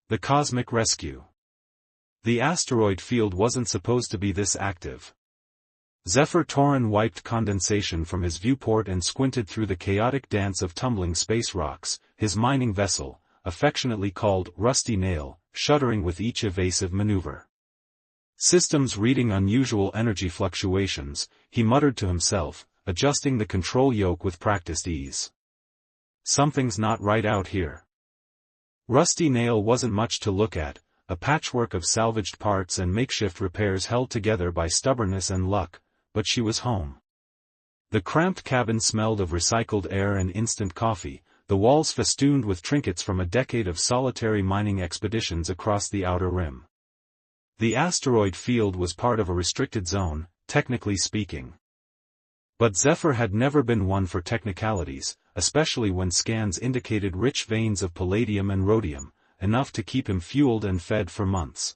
The cosmic rescue. The asteroid field wasn't supposed to be this active. Zephyr Torin wiped condensation from his viewport and squinted through the chaotic dance of tumbling space rocks, his mining vessel, affectionately called Rusty Nail, shuddering with each evasive maneuver. Systems reading unusual energy fluctuations, he muttered to himself, adjusting the control yoke with practiced ease. Something's not right out here. Rusty Nail wasn't much to look at, a patchwork of salvaged parts and makeshift repairs held together by stubbornness and luck, but she was home. The cramped cabin smelled of recycled air and instant coffee, the walls festooned with trinkets from a decade of solitary mining expeditions across the outer rim. The asteroid field was part of a restricted zone, technically speaking. But Zephyr had never been one for technicalities, especially when scans indicated rich veins of palladium and rhodium, enough to keep him fueled and fed for months.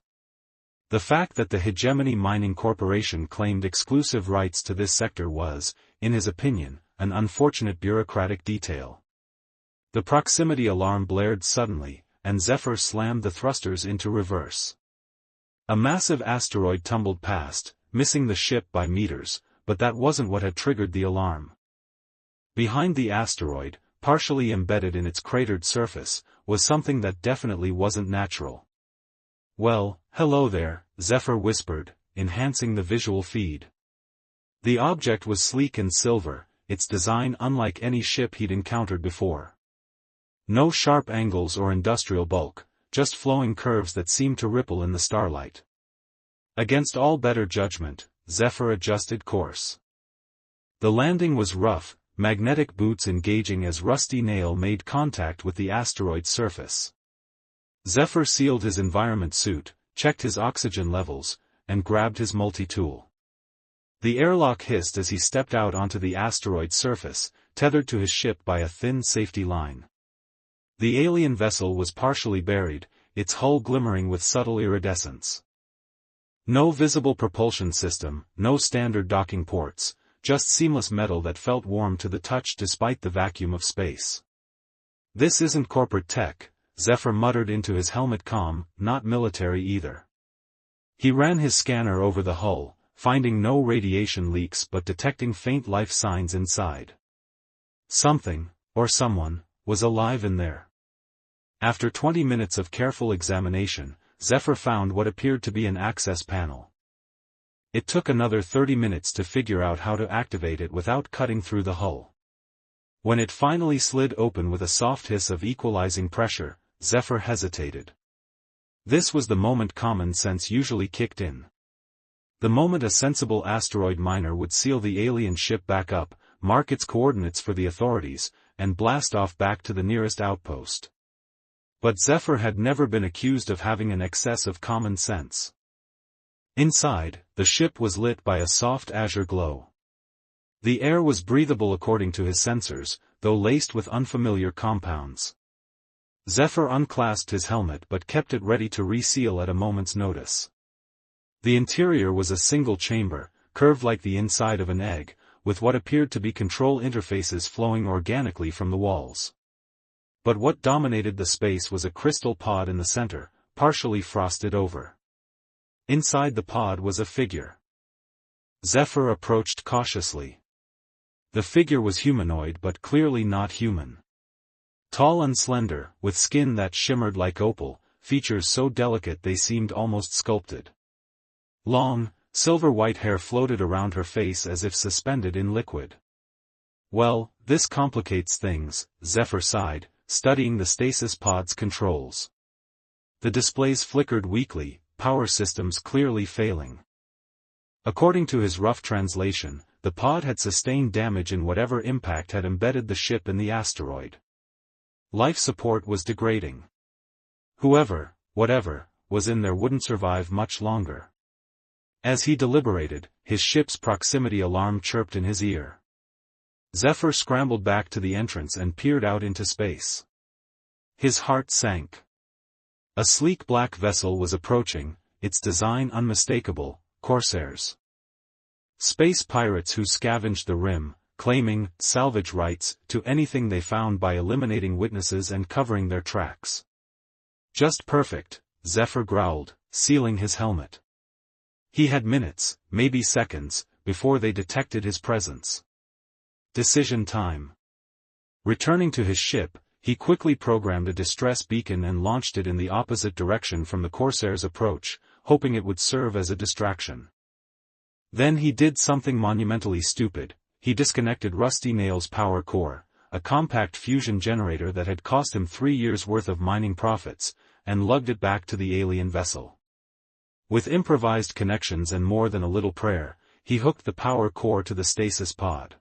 The fact that the Hegemony Mining Corporation claimed exclusive rights to this sector was, in his opinion, an unfortunate bureaucratic detail. The proximity alarm blared suddenly, and Zephyr slammed the thrusters into reverse. A massive asteroid tumbled past, missing the ship by meters, but that wasn't what had triggered the alarm. Behind the asteroid, partially embedded in its cratered surface, was something that definitely wasn't natural. "Well, hello there," Zephyr whispered, enhancing the visual feed. The object was sleek and silver, its design unlike any ship he'd encountered before. No sharp angles or industrial bulk, just flowing curves that seemed to ripple in the starlight. Against all better judgment, Zephyr adjusted course. The landing was rough, magnetic boots engaging as Rusty Nail made contact with the asteroid's surface. Zephyr sealed his environment suit, checked his oxygen levels, and grabbed his multi-tool. The airlock hissed as he stepped out onto the asteroid's surface, tethered to his ship by a thin safety line. The alien vessel was partially buried, its hull glimmering with subtle iridescence. No visible propulsion system, no standard docking ports, just seamless metal that felt warm to the touch despite the vacuum of space. "This isn't corporate tech," Zephyr muttered into his helmet comm, "not military either." He ran his scanner over the hull, finding no radiation leaks but detecting faint life signs inside. Something, or someone, was alive in there. After 20 minutes of careful examination, Zephyr found what appeared to be an access panel. It took another 30 minutes to figure out how to activate it without cutting through the hull. When it finally slid open with a soft hiss of equalizing pressure, Zephyr hesitated. This was the moment common sense usually kicked in. The moment a sensible asteroid miner would seal the alien ship back up, mark its coordinates for the authorities, and blast off back to the nearest outpost. But Zephyr had never been accused of having an excess of common sense. Inside, the ship was lit by a soft azure glow. The air was breathable according to his sensors, though laced with unfamiliar compounds. Zephyr unclasped his helmet but kept it ready to reseal at a moment's notice. The interior was a single chamber, curved like the inside of an egg, with what appeared to be control interfaces flowing organically from the walls. But what dominated the space was a crystal pod in the center, partially frosted over. Inside the pod was a figure. Zephyr approached cautiously. The figure was humanoid but clearly not human. Tall and slender, with skin that shimmered like opal, features so delicate they seemed almost sculpted. Long, silver-white hair floated around her face as if suspended in liquid. "Well, this complicates things," Zephyr sighed, studying the stasis pod's controls. The displays flickered weakly, power systems clearly failing. According to his rough translation, the pod had sustained damage in whatever impact had embedded the ship in the asteroid. Life support was degrading. Whoever, whatever, was in there wouldn't survive much longer. As he deliberated, his ship's proximity alarm chirped in his ear. Zephyr scrambled back to the entrance and peered out into space. His heart sank. A sleek black vessel was approaching, its design unmistakable, corsairs. Space pirates who scavenged the rim, claiming salvage rights to anything they found by eliminating witnesses and covering their tracks. Just perfect, Zephyr growled, sealing his helmet. He had minutes, maybe seconds, before they detected his presence. Decision time. Returning to his ship, he quickly programmed a distress beacon and launched it in the opposite direction from the Corsair's approach, hoping it would serve as a distraction. Then he did something monumentally stupid. He disconnected Rusty Nail's power core, a compact fusion generator that had cost him 3 years' worth of mining profits, and lugged it back to the alien vessel. With improvised connections and more than a little prayer, he hooked the power core to the stasis pod.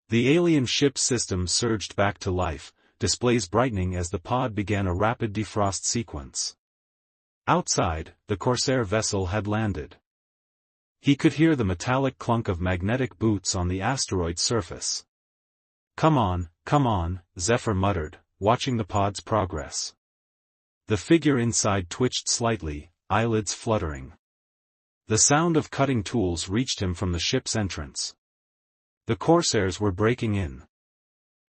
The alien ship's system surged back to life, displays brightening as the pod began a rapid defrost sequence. Outside, the Corsair vessel had landed. He could hear the metallic clunk of magnetic boots on the asteroid's surface. Come on, Zephyr muttered, watching the pod's progress. The figure inside twitched slightly, eyelids fluttering. The sound of cutting tools reached him from the ship's entrance. The Corsairs were breaking in.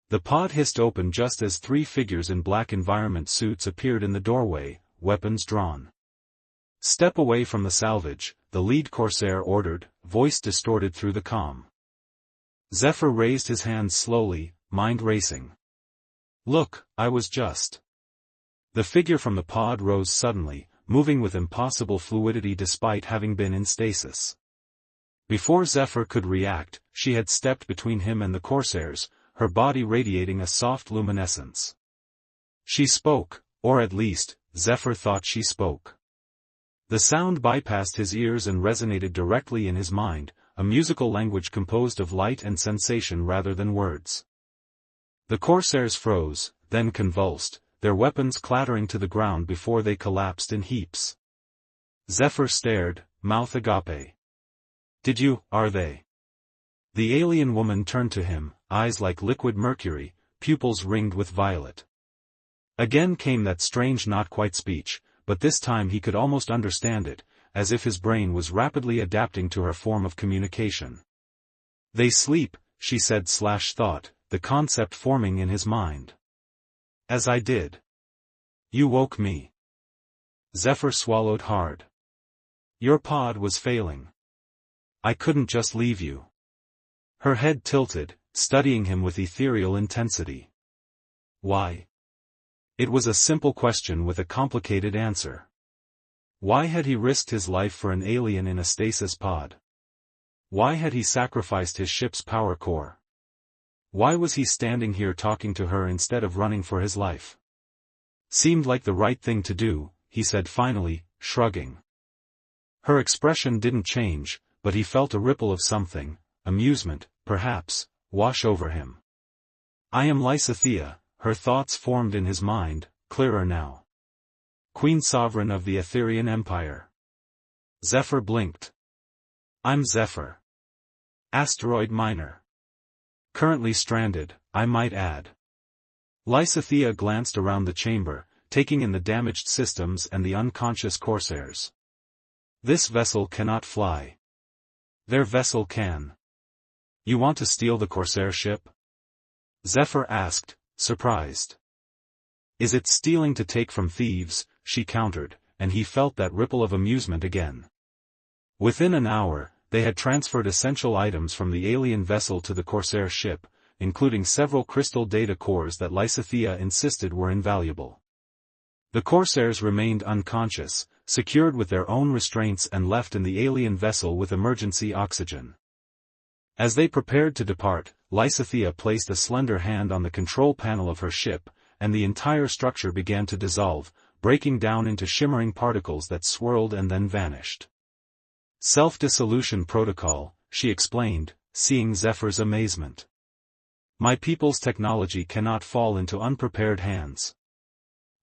The pod hissed open just as 3 figures in black environment suits appeared in the doorway, weapons drawn. Step away from the salvage, the lead Corsair ordered, voice distorted through the comm. Zephyr raised his hands slowly, mind racing. Look, I was just. The figure from the pod rose suddenly, moving with impossible fluidity despite having been in stasis. Before Zephyr could react, she had stepped between him and the Corsairs, her body radiating a soft luminescence. She spoke, or at least, Zephyr thought she spoke. The sound bypassed his ears and resonated directly in his mind, a musical language composed of light and sensation rather than words. The Corsairs froze, then convulsed, their weapons clattering to the ground before they collapsed in heaps. Zephyr stared, mouth agape. Are they? The alien woman turned to him, eyes like liquid mercury, pupils ringed with violet. Again came that strange not-quite speech, but this time he could almost understand it, as if his brain was rapidly adapting to her form of communication. They sleep, she said /thought, the concept forming in his mind. As I did. You woke me. Zephyr swallowed hard. Your pod was failing. I couldn't just leave you. Her head tilted, studying him with ethereal intensity. Why? It was a simple question with a complicated answer. Why had he risked his life for an alien in a stasis pod? Why had he sacrificed his ship's power core? Why was he standing here talking to her instead of running for his life? Seemed like the right thing to do, he said finally, shrugging. Her expression didn't change, but he felt a ripple of something, amusement, perhaps, wash over him. I am Lysithea, her thoughts formed in his mind, clearer now. Queen Sovereign of the Etherian Empire. Zephyr blinked. I'm Zephyr. Asteroid miner. Currently stranded, I might add. Lysithea glanced around the chamber, taking in the damaged systems and the unconscious Corsairs. This vessel cannot fly. Their vessel can. You want to steal the Corsair ship? Zephyr asked, surprised. Is it stealing to take from thieves? She countered, and he felt that ripple of amusement again. Within an hour, they had transferred essential items from the alien vessel to the Corsair ship, including several crystal data cores that Lysithea insisted were invaluable. The Corsairs remained unconscious, secured with their own restraints and left in the alien vessel with emergency oxygen. As they prepared to depart, Lysithea placed a slender hand on the control panel of her ship, and the entire structure began to dissolve, breaking down into shimmering particles that swirled and then vanished. Self-dissolution protocol, she explained, seeing Zephyr's amazement. My people's technology cannot fall into unprepared hands.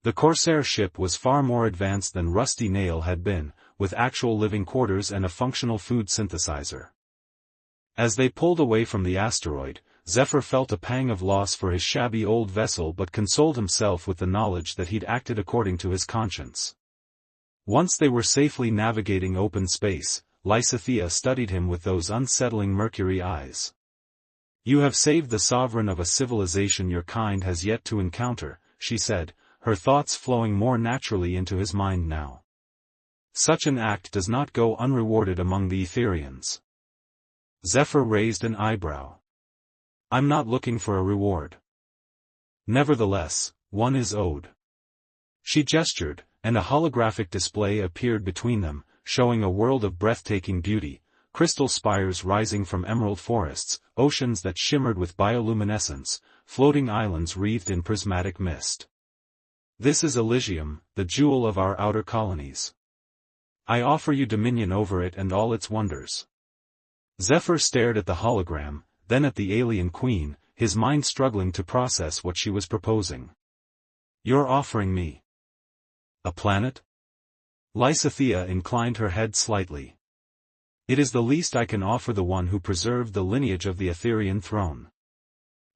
The Corsair ship was far more advanced than Rusty Nail had been, with actual living quarters and a functional food synthesizer. As they pulled away from the asteroid, Zephyr felt a pang of loss for his shabby old vessel but consoled himself with the knowledge that he'd acted according to his conscience. Once they were safely navigating open space, Lysithea studied him with those unsettling mercury eyes. You have saved the sovereign of a civilization your kind has yet to encounter, she said, her thoughts flowing more naturally into his mind now. Such an act does not go unrewarded among the Etherians. Zephyr raised an eyebrow. I'm not looking for a reward. Nevertheless, one is owed. She gestured, and a holographic display appeared between them, showing a world of breathtaking beauty, crystal spires rising from emerald forests, oceans that shimmered with bioluminescence, floating islands wreathed in prismatic mist. This is Elysium, the jewel of our outer colonies. I offer you dominion over it and all its wonders. Zephyr stared at the hologram, then at the alien queen, his mind struggling to process what she was proposing. You're offering me a planet? Lysithea inclined her head slightly. It is the least I can offer the one who preserved the lineage of the Etherian throne.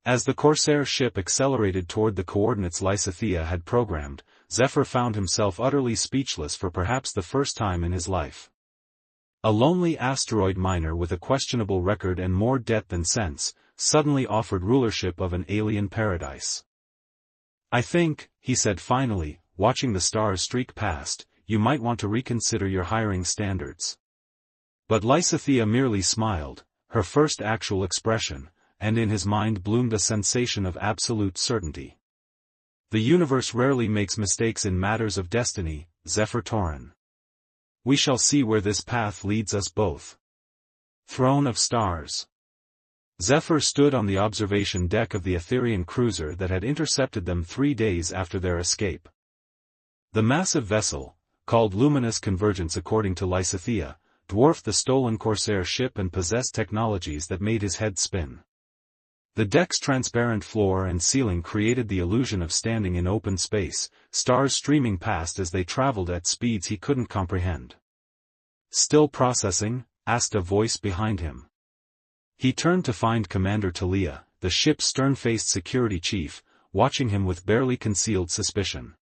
As the Corsair ship accelerated toward the coordinates Lysithea had programmed, Zephyr found himself utterly speechless for perhaps the first time in his life. A lonely asteroid miner with a questionable record and more debt than sense, suddenly offered rulership of an alien paradise. I think, he said finally, watching the stars streak past, you might want to reconsider your hiring standards. But Lysithea merely smiled, her first actual expression, and in his mind bloomed a sensation of absolute certainty. The universe rarely makes mistakes in matters of destiny, Zephyr Tauren. We shall see where this path leads us both. Throne of Stars. Zephyr stood on the observation deck of the Etherian cruiser that had intercepted them 3 days after their escape. The massive vessel, called Luminous Convergence according to Lysithea, dwarfed the stolen Corsair ship and possessed technologies that made his head spin. The deck's transparent floor and ceiling created the illusion of standing in open space, stars streaming past as they traveled at speeds he couldn't comprehend. Still processing? Asked a voice behind him. He turned to find Commander Talia, the ship's stern-faced security chief, watching him with barely concealed suspicion.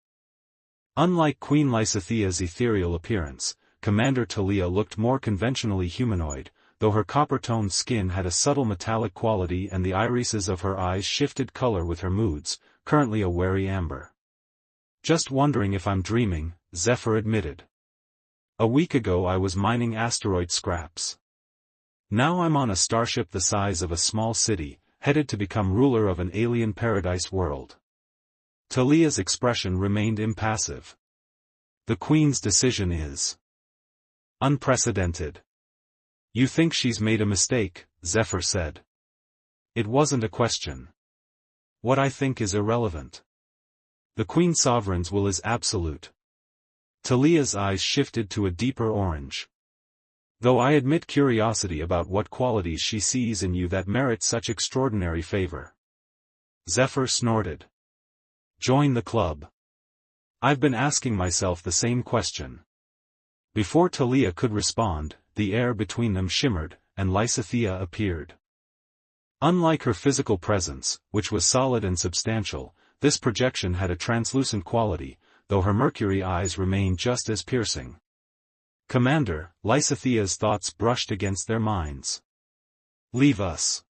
Unlike Queen Lysithea's ethereal appearance, Commander Talia looked more conventionally humanoid, though her copper-toned skin had a subtle metallic quality and the irises of her eyes shifted color with her moods, currently a wary amber. Just wondering if I'm dreaming, Zephyr admitted. A week ago I was mining asteroid scraps. Now I'm on a starship the size of a small city, headed to become ruler of an alien paradise world. Talia's expression remained impassive. The Queen's decision is unprecedented. You think she's made a mistake, Zephyr said. It wasn't a question. What I think is irrelevant. The Queen Sovereign's will is absolute. Talia's eyes shifted to a deeper orange. Though I admit curiosity about what qualities she sees in you that merit such extraordinary favor. Zephyr snorted. Join the club. I've been asking myself the same question. Before Talia could respond, the air between them shimmered, and Lysithea appeared. Unlike her physical presence, which was solid and substantial, this projection had a translucent quality, though her mercury eyes remained just as piercing. Commander, Lysithea's thoughts brushed against their minds. Leave us.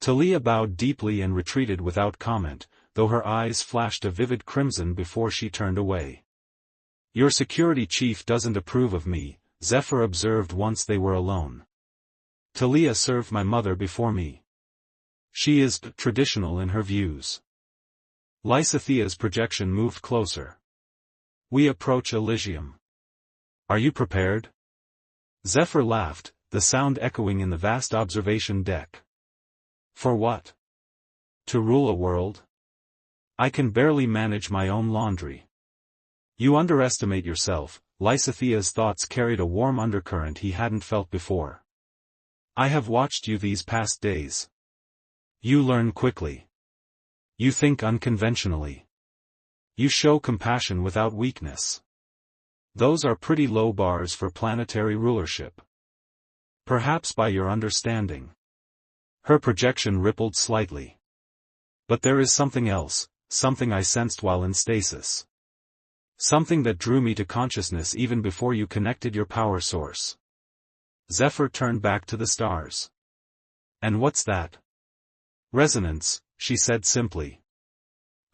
Talia bowed deeply and retreated without comment, though her eyes flashed a vivid crimson before she turned away. Your security chief doesn't approve of me, Zephyr observed once they were alone. Talia served my mother before me. She is traditional in her views. Lysithea's projection moved closer. We approach Elysium. Are you prepared? Zephyr laughed, the sound echoing in the vast observation deck. For what? To rule a world? I can barely manage my own laundry. You underestimate yourself, Lysithea's thoughts carried a warm undercurrent he hadn't felt before. I have watched you these past days. You learn quickly. You think unconventionally. You show compassion without weakness. Those are pretty low bars for planetary rulership. Perhaps by your understanding. Her projection rippled slightly. But there is something else, something I sensed while in stasis. Something that drew me to consciousness even before you connected your power source. Zephyr turned back to the stars. And what's that? Resonance, she said simply.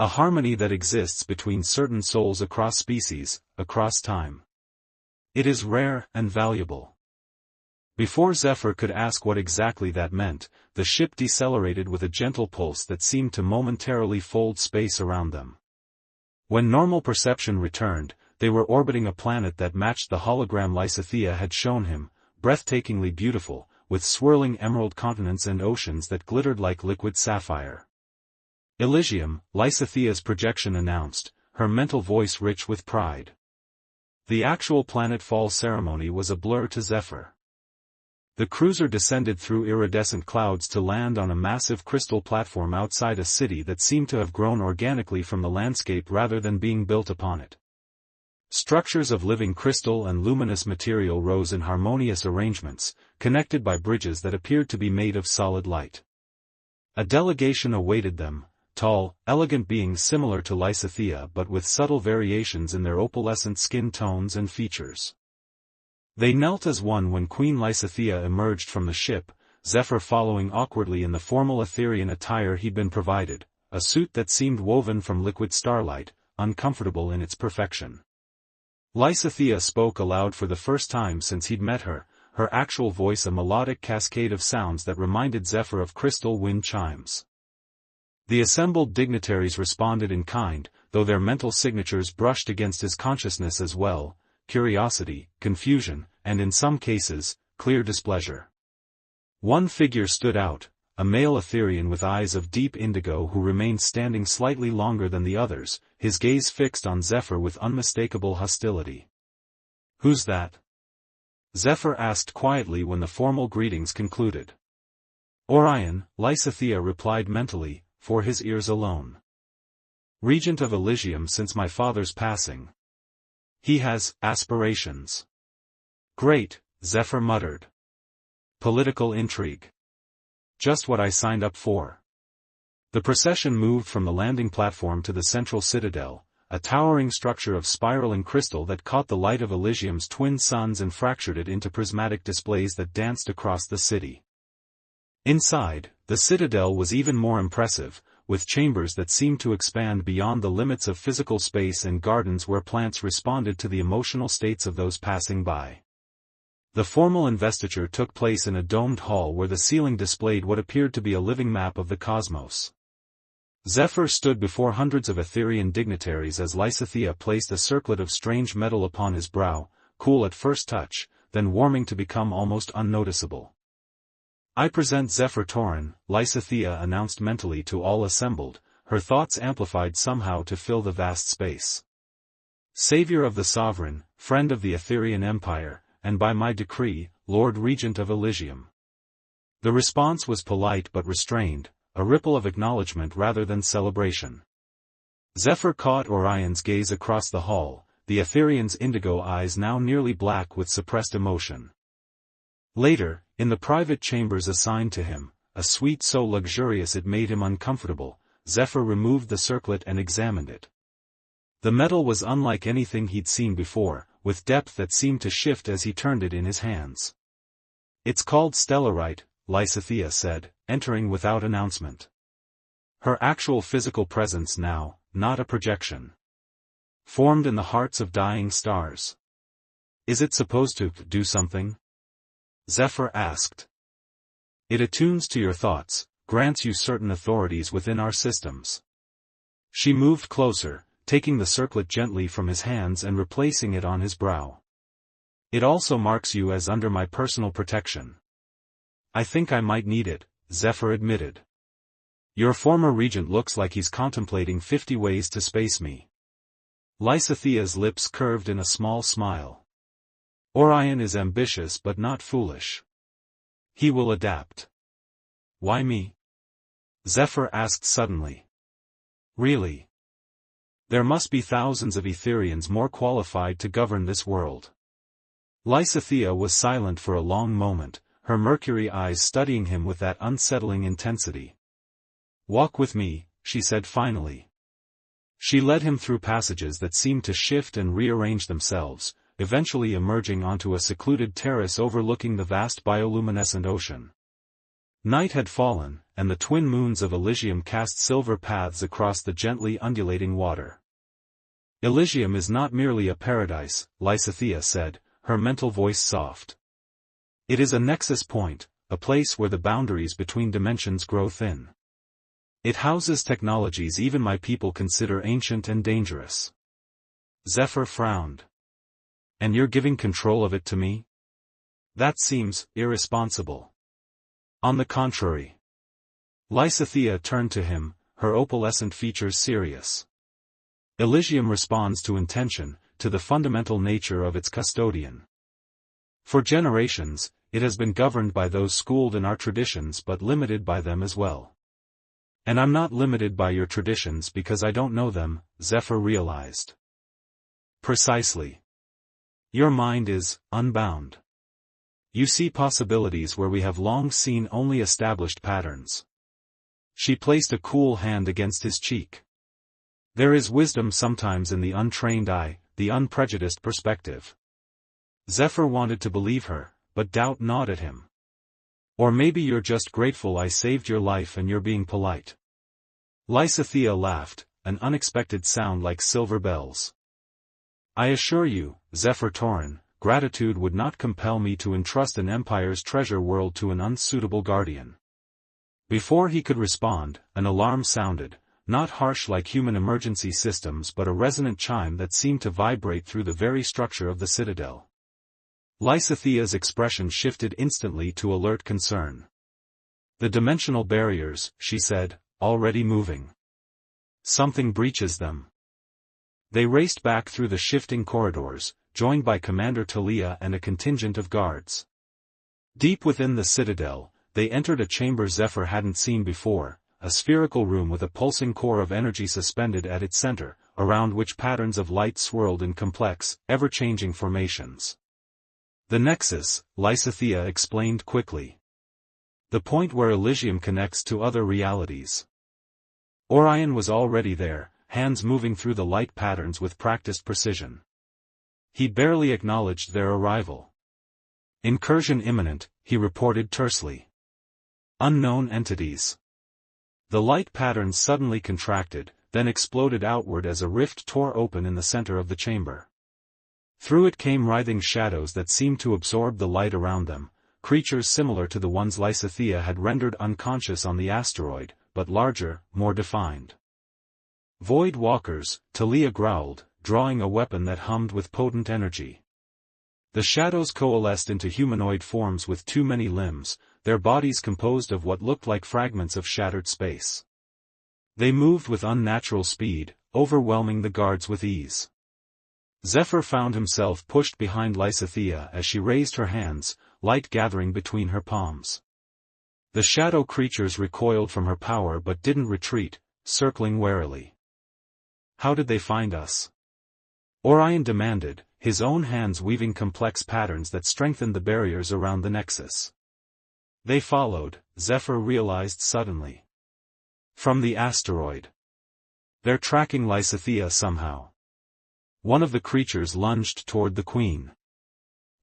A harmony that exists between certain souls across species, across time. It is rare and valuable. Before Zephyr could ask what exactly that meant, the ship decelerated with a gentle pulse that seemed to momentarily fold space around them. When normal perception returned, they were orbiting a planet that matched the hologram Lysithea had shown him, breathtakingly beautiful, with swirling emerald continents and oceans that glittered like liquid sapphire. Elysium, Lysithea's projection announced, her mental voice rich with pride. The actual planetfall ceremony was a blur to Zephyr. The cruiser descended through iridescent clouds to land on a massive crystal platform outside a city that seemed to have grown organically from the landscape rather than being built upon it. Structures of living crystal and luminous material rose in harmonious arrangements, connected by bridges that appeared to be made of solid light. A delegation awaited them, tall, elegant beings similar to Lysithea but with subtle variations in their opalescent skin tones and features. They knelt as one when Queen Lysithea emerged from the ship, Zephyr following awkwardly in the formal Etherean attire he'd been provided, a suit that seemed woven from liquid starlight, uncomfortable in its perfection. Lysithea spoke aloud for the first time since he'd met her, her actual voice a melodic cascade of sounds that reminded Zephyr of crystal wind chimes. The assembled dignitaries responded in kind, though their mental signatures brushed against his consciousness as well, curiosity, confusion, and in some cases, clear displeasure. One figure stood out, a male Etherean with eyes of deep indigo who remained standing slightly longer than the others, his gaze fixed on Zephyr with unmistakable hostility. "Who's that?" Zephyr asked quietly when the formal greetings concluded. "Orion," Lysithea replied mentally, for his ears alone. "Regent of Elysium since my father's passing. He has aspirations." "Great," Zephyr muttered. "Political intrigue. Just what I signed up for." The procession moved from the landing platform to the central citadel, a towering structure of spiraling crystal that caught the light of Elysium's twin suns and fractured it into prismatic displays that danced across the city. Inside, the citadel was even more impressive, with chambers that seemed to expand beyond the limits of physical space and gardens where plants responded to the emotional states of those passing by. The formal investiture took place in a domed hall where the ceiling displayed what appeared to be a living map of the cosmos. Zephyr stood before hundreds of Etherean dignitaries as Lysithea placed a circlet of strange metal upon his brow, cool at first touch, then warming to become almost unnoticeable. "I present Zephyr Torin," Lysithea announced mentally to all assembled, her thoughts amplified somehow to fill the vast space. "Savior of the Sovereign, friend of the Etherean Empire, and by my decree, Lord Regent of Elysium." The response was polite but restrained, a ripple of acknowledgement rather than celebration. Zephyr caught Orion's gaze across the hall, the Etherean's indigo eyes now nearly black with suppressed emotion. Later, in the private chambers assigned to him, a suite so luxurious it made him uncomfortable, Zephyr removed the circlet and examined it. The metal was unlike anything he'd seen before, with depth that seemed to shift as he turned it in his hands. "It's called stellarite," Lysithea said, entering without announcement. Her actual physical presence now, not a projection. "Formed in the hearts of dying stars." "Is it supposed to do something?" Zephyr asked. "It attunes to your thoughts, grants you certain authorities within our systems." She moved closer, taking the circlet gently from his hands and replacing it on his brow. "It also marks you as under my personal protection." "I think I might need it," Zephyr admitted. "Your former regent looks like he's contemplating 50 ways to space me." Lysithea's lips curved in a small smile. "Orion is ambitious but not foolish. He will adapt." "Why me?" Zephyr asked suddenly. "Really? There must be thousands of Etherians more qualified to govern this world." Lysithea was silent for a long moment, her mercury eyes studying him with that unsettling intensity. "Walk with me," she said finally. She led him through passages that seemed to shift and rearrange themselves, eventually emerging onto a secluded terrace overlooking the vast bioluminescent ocean. Night had fallen, and the twin moons of Elysium cast silver paths across the gently undulating water. Elysium is not merely a paradise, Lysithea said, her mental voice soft. It is a nexus point, a place where the boundaries between dimensions grow thin. It houses technologies even my people consider ancient and dangerous. Zephyr frowned. And you're giving control of it to me? That seems irresponsible. On the contrary. Lysithea turned to him, her opalescent features serious. Elysium responds to intention, to the fundamental nature of its custodian. For generations, it has been governed by those schooled in our traditions but limited by them as well. And I'm not limited by your traditions because I don't know them, Zephyr realized. Precisely. Your mind is unbound. You see possibilities where we have long seen only established patterns. She placed a cool hand against his cheek. There is wisdom sometimes in the untrained eye, the unprejudiced perspective. Zephyr wanted to believe her, but doubt gnawed at him. Or maybe you're just grateful I saved your life and you're being polite. Lysithea laughed, an unexpected sound like silver bells. I assure you, Zephyr Torin, gratitude would not compel me to entrust an empire's treasure world to an unsuitable guardian. Before he could respond, an alarm sounded, not harsh like human emergency systems but a resonant chime that seemed to vibrate through the very structure of the citadel. Lysithea's expression shifted instantly to alert concern. The dimensional barriers, she said, already moving. Something breaches them. They raced back through the shifting corridors, joined by Commander Talia and a contingent of guards. Deep within the citadel, they entered a chamber Zephyr hadn't seen before, a spherical room with a pulsing core of energy suspended at its center, around which patterns of light swirled in complex, ever-changing formations. The nexus, Lysithea explained quickly. The point where Elysium connects to other realities. Orion was already there, hands moving through the light patterns with practiced precision. He barely acknowledged their arrival. Incursion imminent, he reported tersely. Unknown entities. The light patterns suddenly contracted, then exploded outward as a rift tore open in the center of the chamber. Through it came writhing shadows that seemed to absorb the light around them, creatures similar to the ones Lysithea had rendered unconscious on the asteroid, but larger, more defined. Void walkers, Talia growled, drawing a weapon that hummed with potent energy. The shadows coalesced into humanoid forms with too many limbs, their bodies composed of what looked like fragments of shattered space. They moved with unnatural speed, overwhelming the guards with ease. Zephyr found himself pushed behind Lysithea as she raised her hands, light gathering between her palms. The shadow creatures recoiled from her power but didn't retreat, circling warily. How did they find us? Orion demanded, his own hands weaving complex patterns that strengthened the barriers around the nexus. They followed, Zephyr realized suddenly. From the asteroid. They're tracking Lysithea somehow. One of the creatures lunged toward the queen.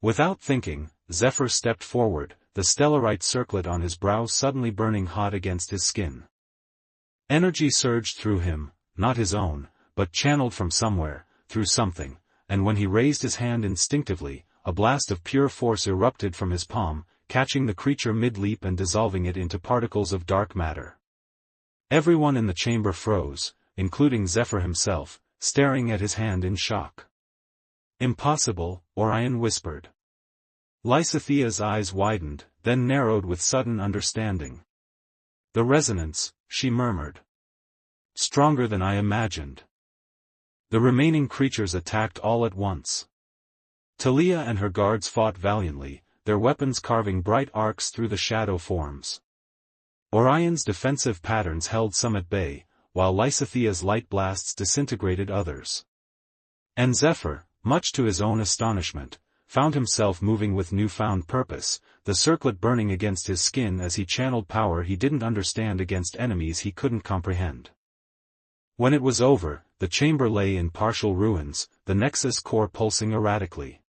Without thinking, Zephyr stepped forward, the stellarite circlet on his brow suddenly burning hot against his skin. Energy surged through him, not his own, but channeled from somewhere, through something, and when he raised his hand instinctively, a blast of pure force erupted from his palm, catching the creature mid-leap and dissolving it into particles of dark matter. Everyone in the chamber froze, including Zephyr himself, staring at his hand in shock. Impossible, Orion whispered. Lysithea's eyes widened, then narrowed with sudden understanding. The resonance, she murmured. Stronger than I imagined. The remaining creatures attacked all at once. Talia and her guards fought valiantly, their weapons carving bright arcs through the shadow forms. Orion's defensive patterns held some at bay, while Lysithea's light blasts disintegrated others. And Zephyr, much to his own astonishment, found himself moving with newfound purpose, the circlet burning against his skin as he channeled power he didn't understand against enemies he couldn't comprehend. When it was over, the chamber lay in partial ruins, the nexus core pulsing erratically.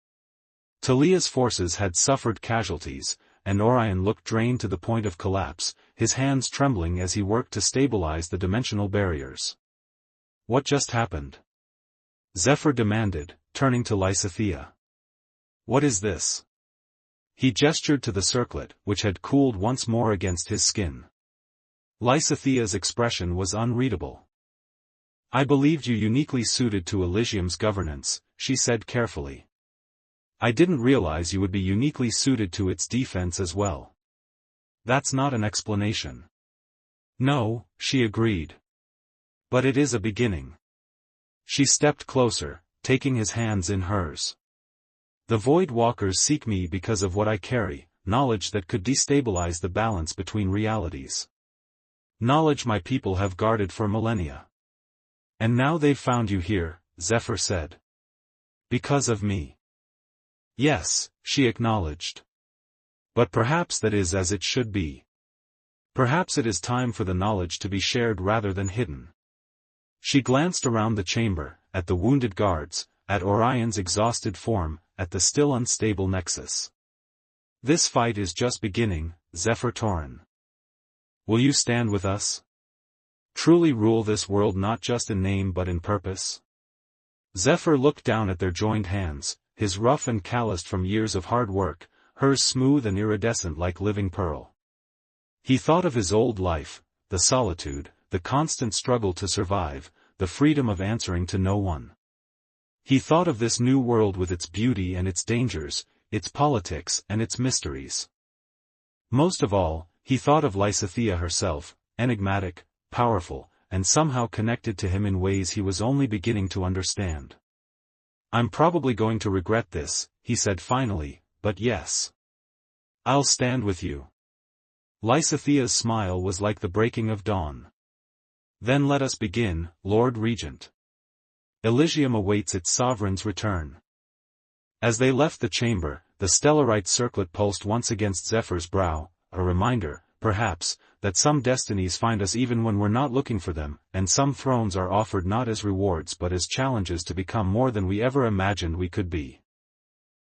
Talia's forces had suffered casualties, and Orion looked drained to the point of collapse, his hands trembling as he worked to stabilize the dimensional barriers. What just happened? Zephyr demanded, turning to Lysithea. What is this? He gestured to the circlet, which had cooled once more against his skin. Lysithea's expression was unreadable. I believed you uniquely suited to Elysium's governance, she said carefully. I didn't realize you would be uniquely suited to its defense as well. That's not an explanation. No, she agreed. But it is a beginning. She stepped closer, taking his hands in hers. The Void Walkers seek me because of what I carry, knowledge that could destabilize the balance between realities. Knowledge my people have guarded for millennia. And now they've found you here, Zephyr said. Because of me. Yes, she acknowledged. But perhaps that is as it should be. Perhaps it is time for the knowledge to be shared rather than hidden. She glanced around the chamber, at the wounded guards, at Orion's exhausted form, at the still unstable nexus. This fight is just beginning, Zephyr Tauren. Will you stand with us? Truly rule this world not just in name but in purpose? Zephyr looked down at their joined hands, his rough and calloused from years of hard work, hers smooth and iridescent like living pearl. He thought of his old life, the solitude, the constant struggle to survive, the freedom of answering to no one. He thought of this new world with its beauty and its dangers, its politics and its mysteries. Most of all, he thought of Lysithea herself, enigmatic, powerful, and somehow connected to him in ways he was only beginning to understand. I'm probably going to regret this, he said finally, but yes. I'll stand with you. Lysithea's smile was like the breaking of dawn. Then let us begin, Lord Regent. Elysium awaits its sovereign's return. As they left the chamber, the stellarite circlet pulsed once against Zephyr's brow, a reminder, perhaps, that some destinies find us even when we're not looking for them, and some thrones are offered not as rewards but as challenges to become more than we ever imagined we could be.